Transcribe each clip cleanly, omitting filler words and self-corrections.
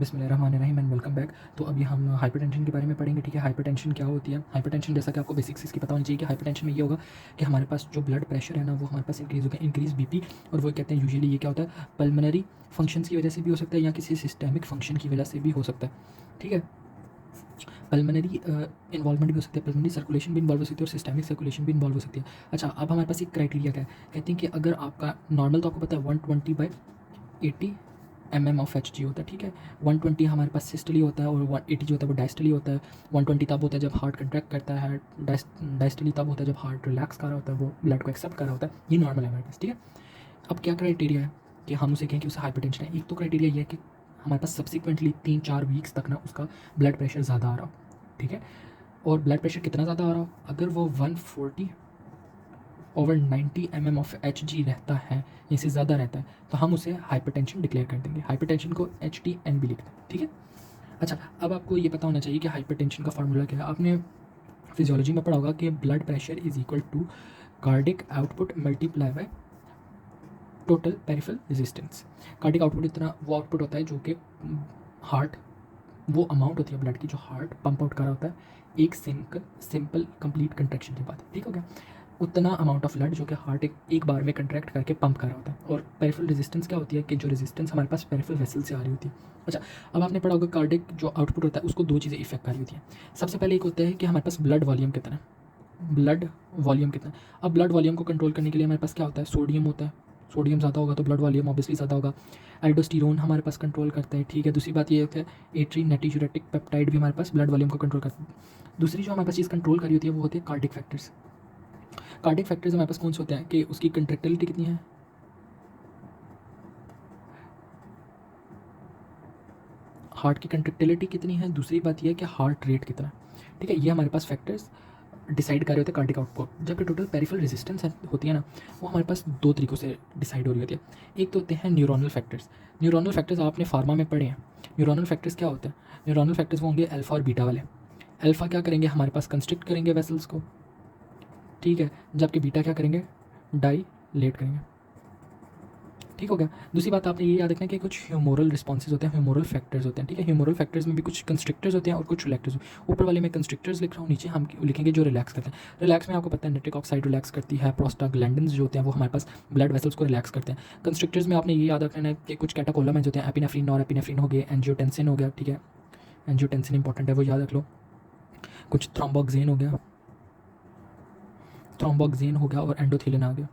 बिस्मिल्लाहिर्रहमानिर्रहीम and welcome back. तो अभी हम हाइपरटेंशन के बारे में पढ़ेंगे। ठीक है, हाइपरटेंशन क्या होती है। हाइपरटेंशन जैसा कि आपको बेसिक्स इसकी पता होनी चाहिए कि हाइपरटेंशन में ये होगा कि हमारे पास जो ब्लड प्रेशर है ना वो हमारे पास इंक्रीज़ होगा, इंक्रीज़ बीपी। और वो कहते हैं यूजुअली ये क्या होता है, पल्मोनरी फंक्शंस की वजह से भी हो सकता है या किसी सिस्टमिक फंक्शन की वजह से भी हो सकता है। ठीक है, पल्मोनरी इन्वॉल्वमेंट भी हो सकती है, पल्मोनरी सर्कुलेशन भी इन्वॉल्व हो सकती है और सिस्टमिक सर्कुलेशन भी इन्वॉल्व हो सकती है। अच्छा, अब हमारे पास एक क्राइटेरिया क्या है, कहते हैं कि अगर आपका नॉर्मल तो आपको पता है 120/80 ऑफ एच जी होता है। ठीक है, 120 हमारे पास सिस्टली होता है और 180 जो होता है वो डायस्टली होता है। 120 तब होता है जब हार्ट कंट्रैक्ट करता है, डायस्टली तब होता है जब हार्ट रिलैक्स कर रहा होता है, वो ब्लड को एक्सेप्ट कर रहा होता है। ये नॉर्मल है हमारे पास। ठीक है, अब क्या क्राइटेरिया है कि हम उसे कहें कि उसे हाइपरटेंशन है। एक तो क्राइटेरिया ये है कि हमारे पास सब्सिक्वेंटली 3-4 वीक्स तक ना उसका ब्लड प्रेशर ज़्यादा आ रहा हो। ठीक है, और ब्लड प्रेशर कितना ज़्यादा आ रहा हो, अगर वो 140/90 ऑफ एच जी रहता है, इससे ज़्यादा रहता है, तो हम उसे हाइपरटेंशन डिक्लेयर कर देंगे। हाइपरटेंशन को HTN भी लिखते हैं। ठीक है, अच्छा, अब आपको ये पता होना चाहिए कि हाइपरटेंशन का फार्मूला क्या है। आपने फिजियोलॉजी में पढ़ा होगा कि blood pressure is equal to cardiac output multiply by total peripheral resistance. Cardiac output इतना वो आउटपुट होता है जो कि हार्ट, वो अमाउंट होती है ब्लड की जो हार्ट पंप आउट कर रहा होता है एक सिंपल कंप्लीट कंट्रैक्शन के बाद। ठीक हो गया, उतना अमाउंट ऑफ ब्लड जो कि हार्ट एक बार में कंट्रैक्ट करके पंप कर रहा होता है। और पेरिफेरल रेजिस्टेंस क्या होती है कि जो रेजिस्टेंस हमारे पास पेरिफेरल वेसल से आ रही होती है। अच्छा, अब आपने पढ़ा होगा कार्डिक जो आउटपुट होता है उसको दो चीज़ें इफेक्ट कर रही होती हैं। सबसे पहले एक होता है कि हमारे पास ब्लड वॉल्यूम कितना है, ब्लड वॉल्यूम कितना है। अब ब्लड वॉल्यूम को कंट्रोल करने के लिए हमारे पास क्या होता है, सोडियम होता है। सोडियम ज़्यादा होगा तो ब्लड वॉल्यूम ऑब्वियसली ज़्यादा होगा। एल्डोस्टेरोन हमारे पास कंट्रोल करता है। ठीक है, दूसरी बात ये होती है एट्री नेटिजुरेटिक पेप्टाइड भी हमारे पास ब्लड वॉल्यूम को कंट्रोल करता है। दूसरी जो हमारे पास चीज़ कंट्रोल करी होती है वो होती है कार्डिक फैक्टर्स। कार्डिक फैक्टर्स हमारे पास कौन से होते हैं कि उसकी कंट्रैक्टिलिटी कितनी है, हार्ट की कंट्रैक्टिलिटी कितनी है, दूसरी बात यह है कि हार्ट रेट कितना है। ठीक है, ये हमारे पास फैक्टर्स डिसाइड कर रहे होते हैं कार्डिक आउटपुट। जबकि टोटल पेरिफेरल रेजिस्टेंस होती है ना, वो हमारे पास दो तरीक़ों से डिसाइड हो रही होती है। एक तो होते हैं न्यूरोनल फैक्टर्स। न्यूरोनल फैक्टर्स आपने फार्मा में पढ़े हैं। न्यूरोनल फैक्टर्स क्या होते हैं, न्यूरोनल फैक्टर्स वो होंगे अल्फा और बीटा वाले। अल्फा क्या करेंगे, हमारे पास कंस्ट्रिक्ट करेंगे वेसल्स को। ठीक है, जबकि बीटा क्या करेंगे, डाइलेट करेंगे। ठीक हो गया, दूसरी बात आपने ये याद रखना है कि कुछ ह्यूमोरल रिस्पॉन्सेज होते हैं, ह्यूमोरल फैक्टर्स होते हैं। ठीक है, ह्यूमोरल फैक्टर्स में भी कुछ कंस्ट्रिक्टर्स होते हैं और कुछ रिलैक्टर्स। ऊपर वाले में कंस्ट्रिक्टर्स लिख रहा हूँ, नीचे हम लिखेंगे जो रिलैक्स करते हैं। रिलैक्स में आपको पता है नाइट्रिक ऑक्साइड रिलैक्स करती है, प्रोस्टाग्लैंडिन्स जो होते हैं वो हमारे पास ब्लड वेसल्स को रिलैक्स करते हैं। कंस्ट्रिक्टर्स में आपने ये याद रखना है कि कुछ कैटाकोलम होते हैं, एपिनेफ्रिन और एपिनेफ्रिन हो गए, एंजियोटेंसिन हो गया। ठीक है, एंजियोटेंसिन इंपॉर्टेंट है, वो याद रख लो। कुछ थ्रोम्बोक्सेन हो गया, थ्रोम्बोक्सेन हो गया और एंडोथिलिन आ गया।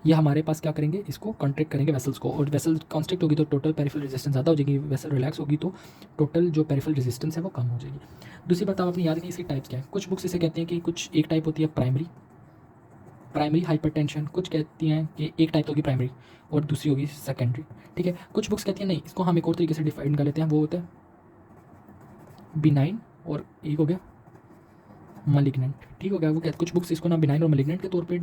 ये हमारे पास क्या करेंगे, इसको कॉन्ट्रैक्ट करेंगे वेसल्स को, और वेसल कॉन्स्ट्रिक्ट होगी तो टोटल पेरिफेरल रेजिस्टेंस ज़्यादा हो जाएगी, वेसल रिलैक्स होगी तो टोटल जो पेरिफेरल रेजिस्टेंस है वो कम हो जाएगी। दूसरी बात आप अपनी याद रखिए इसकी टाइप्स क्या है। कुछ बुक्स इसे कहते हैं कि कुछ एक टाइप होती है प्राइमरी हाइपरटेंशन, कुछ कहती हैं कि एक टाइप होगी प्राइमरी और दूसरी होगी सेकेंडरी। ठीक है, कुछ बुक्स कहती हैं नहीं, इसको हम एक और तरीके से डिफाइन कर लेते हैं, वो होता है बिनाइन और एक हो गया मलिग्नेंट। ठीक हो गया, वो कहते कुछ बुक्स इसको ना बिनाइन और मलिग्नेंट के तौर पे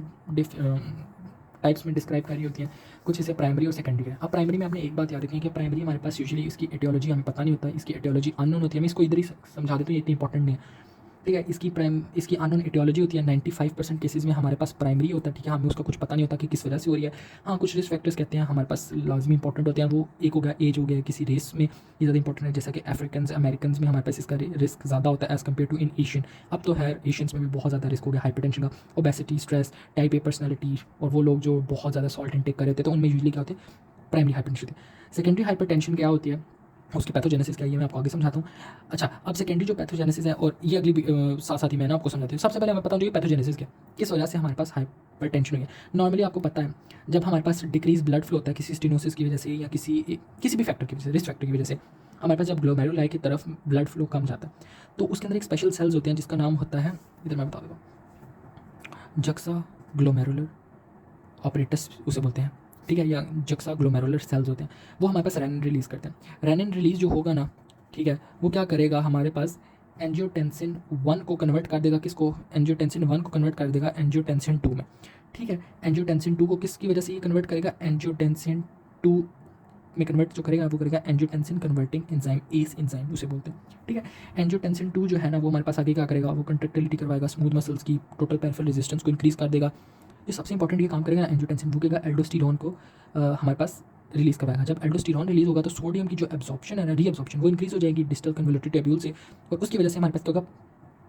टाइप्स में डिस्क्राइब करी होती हैं, कुछ इसे प्राइमरी और सेकेंडरी है। अब प्राइमरी में आपने एक बात याद रखनी है कि प्राइमरी हमारे पास यूजुअली इसकी एटियोलॉजी हमें पता नहीं होता है, इसकी एटियोलॉजी अननोन होती है। मैं इसको इधर ही समझा देता हूँ, ये इतनी इंपॉर्टेंट नहीं है। ठीक है, इसकी अननोन एटियोलॉजी होती है। 95% केसेस में हमारे पास प्राइमरी होता है। ठीक है, हमें उसका कुछ पता नहीं होता कि किस वजह से हो रही है। हाँ, कुछ रिस्क फैक्टर्स कहते हैं हमारे पास लाजमी इंपॉर्टेंट होते हैं, वो एक हो गया एज हो गया, किसी रेस में ये ज़्यादा इंपॉर्टेंट है, जैसा कि अफ्रीकन अमेरिकन में हमारे पास इसका रिस्क ज़्यादा होता है as compare to in Asian. अब तो है एशियंस में भी बहुत ज़्यादा रिस्क हो गया हाइपरटेंशन का, obesity, stress, type A personality, और वो लोग जो बहुत ज़्यादा सॉल्ट इनटेक कर रहे थे तो उनमें यूजली क्या होते हैं, प्राइमरी हाइपरटेंशन होती है। सेकेंडरी हाइपरटेंशन क्या होती है, उसकी पैथोजेनेसिस क्या है ये मैं आपको आगे समझाता हूँ। अच्छा, अब सेकेंडरी जो पैथोजेनेसिस है और ये अगली साथ साथ ही मैं ना आपको समझाती हूँ। सबसे पहले मैं बताऊँ जो ये पैथोजेनेसिस क्या, किस वजह से हमारे पास हाइपरटेंशन हुई है। नॉर्मली आपको पता है जब हमारे पास डिक्रीज ब्लड फ्लो होता है किसी स्टेनोसिस की वजह से या किसी भी फैक्टर की वजह से, रिस्क फैक्टर की वजह से, हमारे पास जब ग्लोमेरुलाई की तरफ ब्लड फ्लो कम जाता है तो उसके अंदर एक स्पेशल सेल्स होते हैं जिसका नाम होता है, इधर मैं बता देता हूँ, जक्सा ग्लोमेरुलर ऑपरेटस उसे बोलते हैं। ठीक है, या जक्सा ग्लोमेरुलर सेल्स होते हैं, वो हमारे पास रेनिन रिलीज़ करते हैं। रेनिन रिलीज़ जो होगा ना, ठीक है, वो क्या करेगा, हमारे पास एंजियोटेंसिन 1 को कन्वर्ट कर देगा, किसको, एंजियोटेंसिन 1 को कन्वर्ट कर देगा एंजियोटेंसिन 2 में। ठीक है, एंजियोटेंसिन 2 को किसकी वजह से ये कन्वर्ट करेगा, एंजियोटेंसिन 2 में कन्वर्ट जो करेगा वो करेगा angiotensin converting enzyme, ACE enzyme उसे बोलते हैं। ठीक है, एंजियोटेंसिन 2 जो है ना वो हमारे पास आगे क्या करेगा, वो कंट्रैक्टिलिटी करवाएगा स्मूथ मसल्स की, टोटल पेरिफेरल रेजिस्टेंस को इंक्रीज़ कर देगा। ये सबसे इंपॉर्टेंट ये काम करेगा एंजियोटेंसिन 2 करेगा एल्डोस्टेरोन को हमारे पास रिलीज़ करवाएगा। जब एल्डोस्टेरॉन रिलीज़ होगा तो सोडियम की जो एब्जॉर्प्शन है ना, रीअब्जॉर्प्शन, वो इंक्रीज़ हो जाएगी डिस्टल कन्वोल्यूटेड ट्यूब्यूल से, और उसकी वजह से हमारे पास क्या होगा,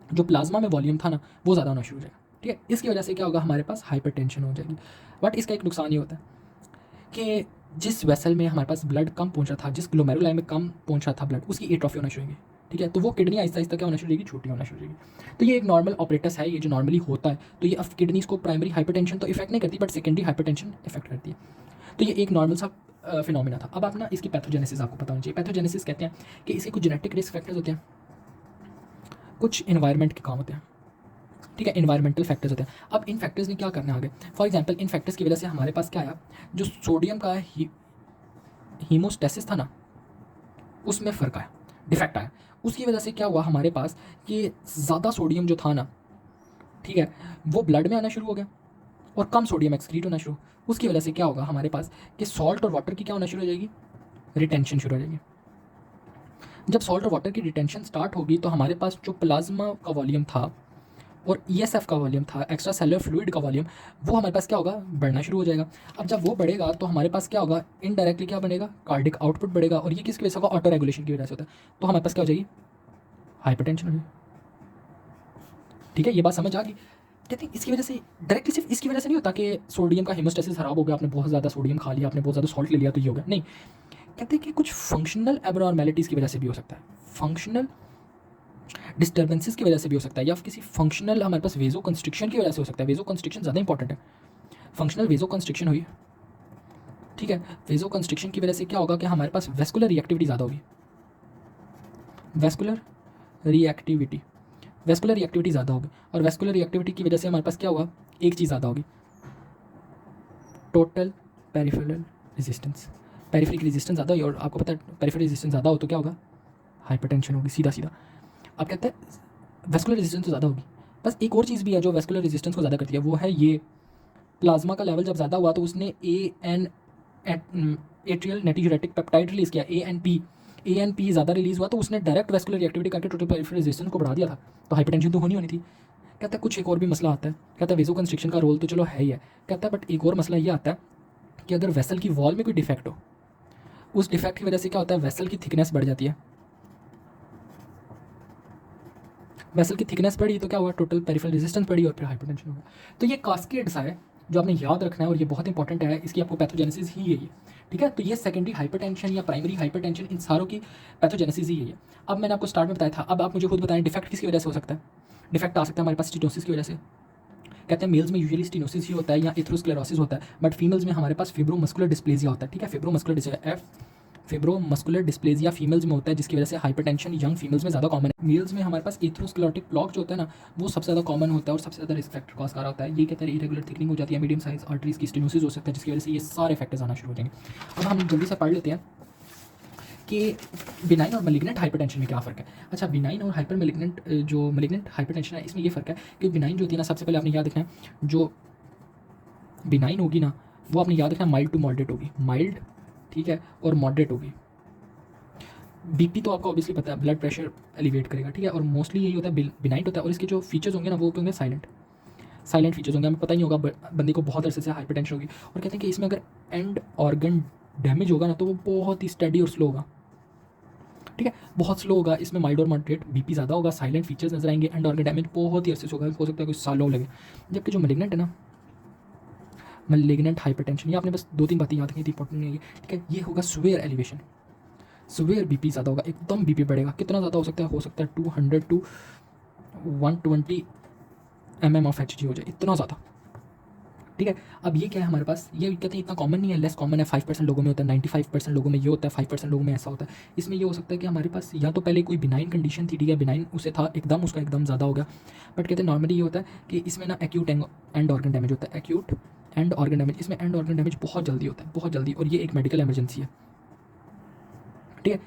जो प्लाज्मा में वॉल्यूम था ना वो ज़्यादा होना शुरू हो जाएगा। ठीक है, इसकी वजह से क्या होगा, हमारे पास हाइपरटेंशन हो जाएगी। बट इसका एक नुकसान ये होता है कि जिस वेसल में हमारे पास ब्लड कम पहुंच रहा था, जिस ग्लोमेरुलाई में कम पहुंच रहा था ब्लड, उसकी एट्रोफी होना शुरू होगी। ठीक है, तो वो किडनी आहिस्ता आहिस्ता क्या होना शुरू होगी, छोटी होना शुरू होगी। तो ये एक नॉर्मल ऑपरेटस है, ये जो नॉर्मली होता है। तो ये अब किडनीज को प्राइमरी हाइपरटेंशन तो इफेक्ट नहीं करती, बट सेकेंडरी हाइपरटेंशन इफेक्ट करती है। तो ये एक नॉर्मल सा फिनोमिना था। अब आप ना इसकी पैथोजेनेसिस आपको पता होना चाहिए। पैथोजेनेसिस कहते हैं कि इसके कुछ जेनेटिक रिस्क फैक्टर्स होते हैं, कुछ इन्वायरमेंट के काम होते हैं। ठीक है, इन्वायरमेंटल फैक्टर्स होते हैं। अब इन फैक्टर्स ने क्या करना है आगे, फॉर एग्जांपल इन फैक्टर्स की वजह से हमारे पास क्या आया, जो सोडियम का हीमोस्टेसिस था ना, उसमें फ़र्क आया, डिफेक्ट आया। उसकी वजह से क्या हुआ हमारे पास कि ज़्यादा सोडियम जो था ना, ठीक है, वो ब्लड में आना शुरू हो गया और कम सोडियम एक्सक्रीट होना शुरू। उसकी वजह से क्या होगा हमारे पास कि सॉल्ट और वाटर की क्या होना शुरू हो जाएगी, रिटेंशन शुरू हो जाएगी। जब सॉल्ट और वाटर की रिटेंशन स्टार्ट होगी तो हमारे पास जो प्लाज्मा का वॉल्यूम था और ESF का वॉल्यूम था, एक्स्ट्रा सेलुलर फ्लूइड का वॉल्यूम, वो हमारे पास क्या होगा, बढ़ना शुरू हो जाएगा। अब जब वो बढ़ेगा तो हमारे पास क्या होगा, इनडायरेक्टली क्या बनेगा, कार्डिक आउटपुट बढ़ेगा। और ये किसकी वजह से होगा, ऑटो रेगुलेशन की वजह से होता है। तो हमारे पास क्या हो जाएगी, हाइपरटेंशन हो जाएगी। ठीक है, ये बात समझ आ गई। कहते हैं इसकी वजह से, डायरेक्टली सिर्फ इसकी वजह से नहीं होता कि सोडियम का हेमोस्टेसिस खराब हो गया, आपने बहुत ज़्यादा सोडियम खा लिया, आपने बहुत ज़्यादा सॉल्ट ले लिया तो ये हो गया, नहीं। कहते हैं कि कुछ फंक्शनल एबनॉर्मेलिटीज़ की वजह से भी हो सकता है, फंक्शनल डिस्टर्बेंसेस की वजह से भी हो सकता है, या किसी फंक्शनल हमारे पास वेजो कंस्ट्रिक्शन की वजह से हो सकता है। वेजो कंस्ट्रिक्शन ज़्यादा इंपॉर्टेंट है। फंक्शनल वेजो कंस्ट्रिक्शन हुई, ठीक है, वेजो कंस्ट्रिक्शन की वजह से क्या होगा कि हमारे पास वेस्कुलर रिएक्टिविटी ज़्यादा होगी, वेस्कुलर रिएक्टिविटी, वेस्कुलर रिएक्टिविटी ज़्यादा होगी। और वेस्कुलर रिएक्टिविटी की वजह से हमारे पास क्या होगा, एक चीज़ ज़्यादा होगी, टोटल पेरिफेरल रेजिस्टेंस। पेरिफेरिक रेजिस्टेंस ज़्यादा होगी, और आपको पता है पेरिफेरल रेजिस्टेंस ज़्यादा हो तो क्या होगा, हाइपरटेंशन होगी, सीधा सीधा। आप कहते हैं वेस्कुलर रेजिस्टेंस तो ज़्यादा होगी। बस एक और चीज़ भी है जो वेस्कुलर रेजिस्टेंस को ज़्यादा करती है, वो है ये प्लाज्मा का लेवल जब ज़्यादा हुआ तो उसने एट्रियल नेटियूरेटिक पेप्टाइड रिलीज़ किया, ANP ज़्यादा रिलीज़ हुआ तो उसने डायरेक्ट वेस्कुलर रिएक्टिविटी करके टोटल पेरिफेरल रेजिस्टेंस को बढ़ा दिया था। तो हाइपरटेंशन तो होनी थी। कहता है कुछ एक और भी मसला आता है, कहता है वेजो कंस्ट्रिक्शन का रोल तो चलो है ही है, कहता है बट एक और मसला ये आता है कि अगर वेसल की वॉल में कोई डिफेक्ट हो, उस डिफेक्ट की वजह से क्या होता है, वेसल की थिकनेस बढ़ जाती है। वेसल की थिकनेस बढ़ी तो क्या हुआ, टोटल पेरिफेरल रेजिस्टेंस बढ़ी और फिर हाइपरटेंशन होगा। तो ये कास्केड्स है जो आपने याद रखना है, और ये बहुत इंपॉर्टेंट है, इसकी आपको पैथोजेनेसिस ही यही है। ठीक है, तो ये सेकेंडरी हाइपरटेंशन या प्राइमरी हाइपरटेंशन, इन सारों की पैथोजेनेसिस ही यही है। अब मैंने आपको स्टार्ट में बताया था, अब आप मुझे खुद बताएं डिफेक्ट किसकी वजह से हो सकता है। डिफेक्ट आ सकता है हमारे पास स्टेनोसिस की वजह से। कहते हैं मेल्स में यूजुअली स्टेनोसिस ही होता है या एथेरोस्क्लेरोसिस होता है, बट फीमेल्स में हमारे पास फिब्रोमस्कुलर डिस्प्लेजिया होता है। ठीक है, फिब्रोमस्कुलर डिस्प्लेजिया फीमेल्स में होता है, जिसकी वजह से हाइपरटेंशन यंग फीमेल्स में ज़्यादा कॉमन है। मेल्स में हमारे पास एथेरोस्क्लेरोटिक प्लॉक जो होता है ना, वो सबसे ज़्यादा कॉमन होता है और सबसे ज़्यादा रिस्क फैक्टर कॉज कर रहा होता है। ये कहते हैं इरेगुलर थिकनिंग हो जाती है, मीडियम साइज आर्टरीज की स्टेनोसिस हो सकता है, जिसकी वजह से ये सारे फैक्टर्स आना शुरू हो जाएंगे। अब हम जल्दी से पढ़ लेते हैं कि बिनाइन और मेलिग्नेंट हाइपरटेंशन में क्या फ़र्क है। अच्छा, बिनाइन और हाइपर मेलिग्नेंट, जो मेलिग्नेंट हाइपरटेंशन है इसमें ये फ़र्क है कि बिनाइन जो होती है ना, सबसे पहले आपने याद रखना है, जो बिनाइन होगी ना वो आपने याद रखना माइल्ड टू मॉडरेट होगी, माइल्ड, ठीक है, और मॉडरेट होगी। बीपी तो आपको ऑब्वियसली पता है, ब्लड प्रेशर एलिवेट करेगा, ठीक है, और मोस्टली यही होता है, बिनाइन होता है। और इसके जो फीचर्स होंगे ना वो होंगे साइलेंट फीचर्स होंगे, हमें पता ही नहीं होगा बंदे को बहुत अरसे से हाइपरटेंशन होगी। और कहते हैं कि इसमें अगर एंड ऑर्गन डैमेज होगा ना तो वो बहुत ही स्टडी और स्लो होगा। ठीक है, बहुत स्लो होगा, इसमें माइल्ड और मॉडरेट, बीपी ज़्यादा होगा, साइलेंट फीचर्स नजर आएंगे, एंड ऑर्गन डैमेज बहुत ही अरसे से होगा, हो सकता है कुछ सालों लगे। जबकि जो मेलिग्नेंट है ना, मेलिग्नेंट हाइपरटेंशन, ये आपने बस 2-3 बातें याद रखनी थी, इंपॉर्टेंट नहीं है, ठीक है। ये होगा सुवेयर एलिवेशन, सुवेयर बीपी ज़्यादा होगा, एकदम बीपी बढ़ेगा। कितना ज़्यादा हो सकता है 200 to 120 mm ऑफ HG हो जाए, इतना ज़्यादा। ठीक है, अब ये क्या है हमारे पास, ये कहते हैं इतना कॉमन नहीं है, लेस कॉमन है, 5% लोगों में होता है, 95% लोगों में ये होता है, 5% लोगों में ऐसा होता है। इसमें ये हो सकता है कि हमारे पास या तो पहले कोई बिनाइन कंडीशन थी, ठीक है, बिनाइन उसे था एकदम, उसका एकदम ज़्यादा हो गया। बट कहते हैं नॉर्मली ये होता है कि इसमें ना एक्यूट एंड ऑर्गन डैमेज होता है, एक्यूट एंड ऑर्गन डैमेज, इसमें एंड ऑर्गन डैमेज बहुत जल्दी होता है, बहुत जल्दी, और ये एक मेडिकल इमरजेंसी है। ठीक है,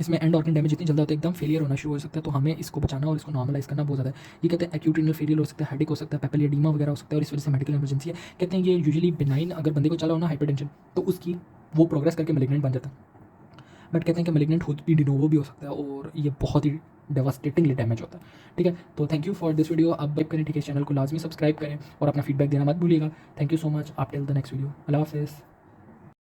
इसमें एंड ऑर्गन डैमेज इतनी जल्दी होता है, एकदम फेलियर होना शुरू हो सकता है, तो हमें इसको बचाना और इसको नॉर्मलाइज करना बहुत ज़्यादा है। ये कहते हैं एक्यूट रीनल फेलियर हो सकता है, हेडेक हो सकता है, पेपिल एडीमा वगैरह हो सकता है, और इस वजह से मेडिकल इमरजेंसी है। कहते हैं ये यूजुअली बिनाइन अगर बंदे को चला हो ना हाइपरटेंशन, तो उसकी वो प्रोग्रेस करके मेलिग्नेंट बन जाता है। बट कहते हैं कि मेलिग्नेंट खुद भी डिनोवो भी हो सकता है, और ये बहुत ही डेवास्टेटिंगली डैमेज होता है। ठीक है, तो thank you for this video. आप बैक करें, ठीक है, चैनल को लाजमी सब्सक्राइब करें और अपना फीडबैक देना मत भूलिएगा। थैंक यू सो मच, आप टिल द नेक्स्ट वीडियो, अल्लाह हाफिज़।